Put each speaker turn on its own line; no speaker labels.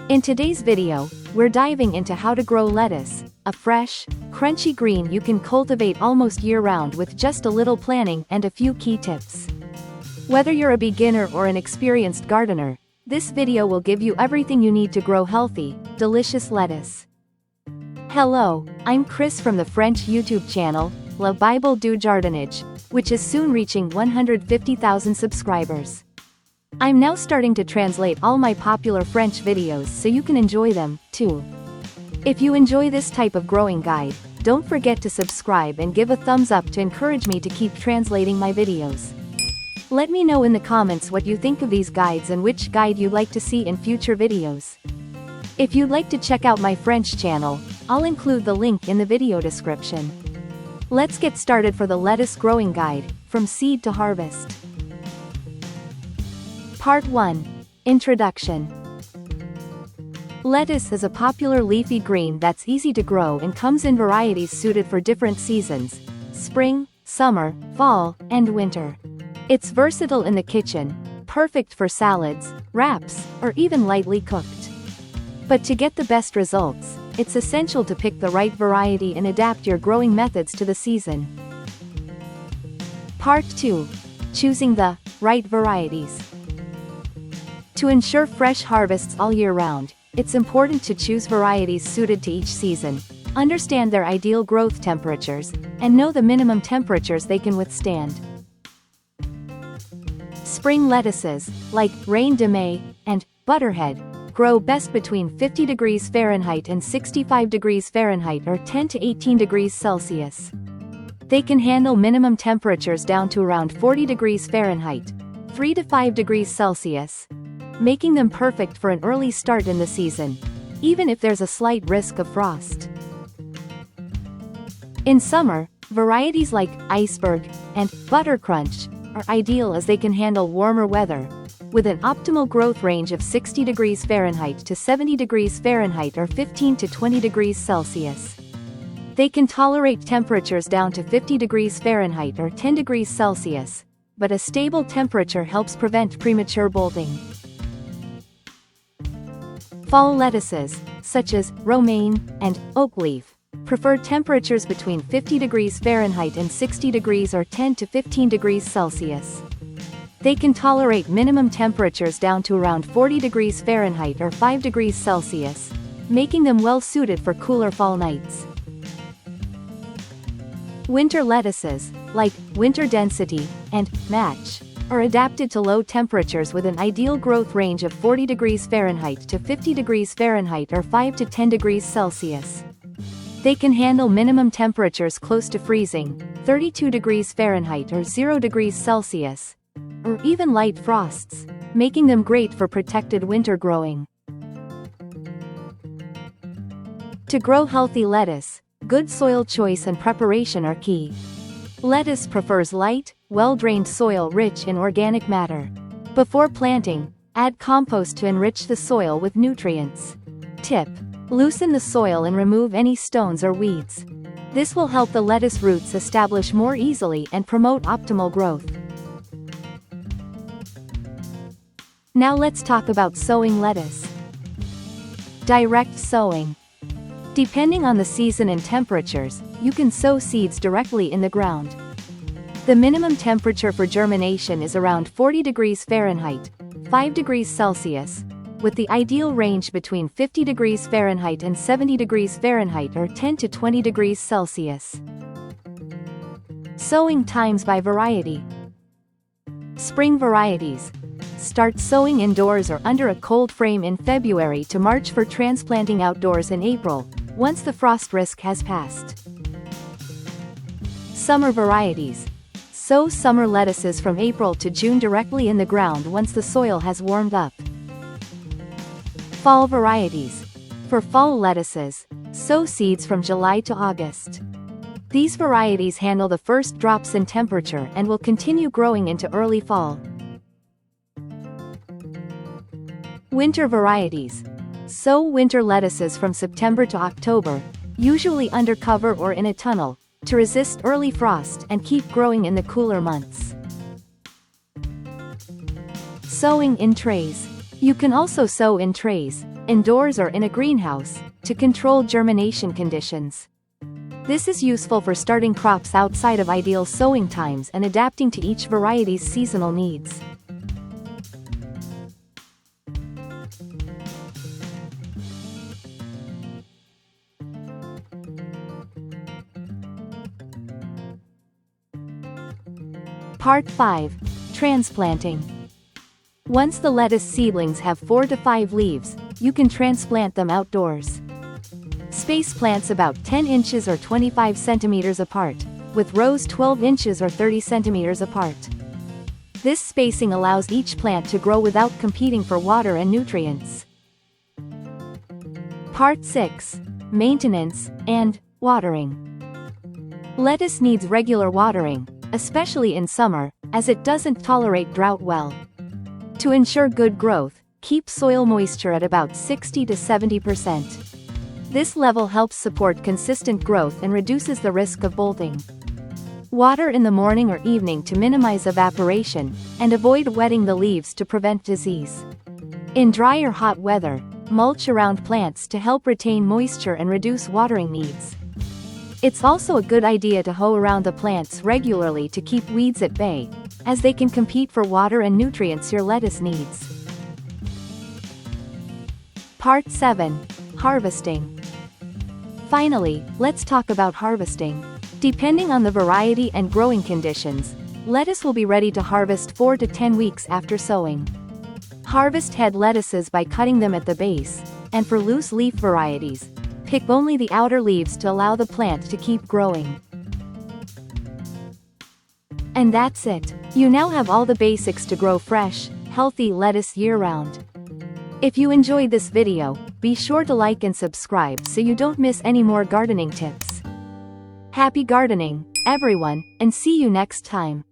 In today's video, we're diving into how to grow lettuce, a fresh, crunchy green you can cultivate almost year-round with just a little planning and a few key tips. Whether you're a beginner or an experienced gardener, this video will give you everything you need to grow healthy, delicious lettuce. Hello, I'm Chris from the French YouTube channel, La Bible du Jardinage, which is soon reaching 150,000 subscribers. I'm now starting to translate all my popular French videos so you can enjoy them, too. If you enjoy this type of growing guide, don't forget to subscribe and give a thumbs up to encourage me to keep translating my videos. Let me know in the comments what you think of these guides and which guide you'd like to see in future videos. If you'd like to check out my French channel, I'll include the link in the video description. Let's get started for the lettuce growing guide, from seed to harvest. Part 1. Introduction. Lettuce is a popular leafy green that's easy to grow and comes in varieties suited for different seasons: spring, summer, fall, and winter. It's versatile in the kitchen, perfect for salads, wraps, or even lightly cooked. But to get the best results, it's essential to pick the right variety and adapt your growing methods to the season. Part 2. Choosing the right varieties. To ensure fresh harvests all year round, it's important to choose varieties suited to each season, understand their ideal growth temperatures, and know the minimum temperatures they can withstand. Spring lettuces, like Reine de Mai and Butterhead, grow best between 50 degrees Fahrenheit and 65 degrees Fahrenheit or 10 to 18 degrees Celsius. They can handle minimum temperatures down to around 40 degrees Fahrenheit, 3 to 5 degrees Celsius, making them perfect for an early start in the season, even if there's a slight risk of frost. In summer, varieties like Iceberg and Buttercrunch are ideal as they can handle warmer weather, with an optimal growth range of 60 degrees Fahrenheit to 70 degrees Fahrenheit or 15 to 20 degrees Celsius. They can tolerate temperatures down to 50 degrees Fahrenheit or 10 degrees Celsius, but a stable temperature helps prevent premature bolting. Fall lettuces, such as romaine and oak leaf, prefer temperatures between 50 degrees Fahrenheit and 60 degrees or 10 to 15 degrees Celsius. They can tolerate minimum temperatures down to around 40 degrees Fahrenheit or 5 degrees Celsius, making them well suited for cooler fall nights. Winter lettuces, like Winter Density and Match, are adapted to low temperatures with an ideal growth range of 40 degrees Fahrenheit to 50 degrees Fahrenheit or 5 to 10 degrees Celsius. They can handle minimum temperatures close to freezing, 32 degrees Fahrenheit or 0 degrees Celsius, or even light frosts, making them great for protected winter growing. To grow healthy lettuce, good soil choice and preparation are key. Lettuce prefers light, well-drained soil rich in organic matter. Before planting, add compost to enrich the soil with nutrients. Tip: loosen the soil and remove any stones or weeds. This will help the lettuce roots establish more easily and promote optimal growth. Now let's talk about sowing lettuce. Direct sowing. Depending on the season and temperatures, you can sow seeds directly in the ground. The minimum temperature for germination is around 40 degrees Fahrenheit, 5 degrees Celsius, with the ideal range between 50 degrees Fahrenheit and 70 degrees Fahrenheit or 10 to 20 degrees Celsius. Sowing times by variety. Spring varieties. Start sowing indoors or under a cold frame in February to March for transplanting outdoors in April, once the frost risk has passed. Summer varieties. Sow summer lettuces from April to June directly in the ground once the soil has warmed up. Fall varieties. For fall lettuces, sow seeds from July to August. These varieties handle the first drops in temperature and will continue growing into early fall. Winter varieties. Sow winter lettuces from September to October, usually under cover or in a tunnel, to resist early frost and keep growing in the cooler months. Sowing in trays. You can also sow in trays, indoors or in a greenhouse, to control germination conditions. This is useful for starting crops outside of ideal sowing times and adapting to each variety's seasonal needs. Part 5. Transplanting. Once the lettuce seedlings have 4 to 5 leaves, you can transplant them outdoors. Space plants about 10 inches or 25 centimeters apart, with rows 12 inches or 30 centimeters apart. This spacing allows each plant to grow without competing for water and nutrients. Part 6. Maintenance and watering. Lettuce needs regular watering, especially in summer, as it doesn't tolerate drought well. To ensure good growth, keep soil moisture at about 60 to 70%. This level helps support consistent growth and reduces the risk of bolting. Water in the morning or evening to minimize evaporation, and avoid wetting the leaves to prevent disease. In dry or hot weather, mulch around plants to help retain moisture and reduce watering needs. It's also a good idea to hoe around the plants regularly to keep weeds at bay, as they can compete for water and nutrients your lettuce needs. Part 7. Harvesting. Finally, let's talk about harvesting. Depending on the variety and growing conditions, lettuce will be ready to harvest 4 to 10 weeks after sowing. Harvest head lettuces by cutting them at the base, and for loose leaf varieties, pick only the outer leaves to allow the plant to keep growing. And that's it. You now have all the basics to grow fresh, healthy lettuce year-round. If you enjoyed this video, be sure to like and subscribe so you don't miss any more gardening tips. Happy gardening, everyone, and see you next time.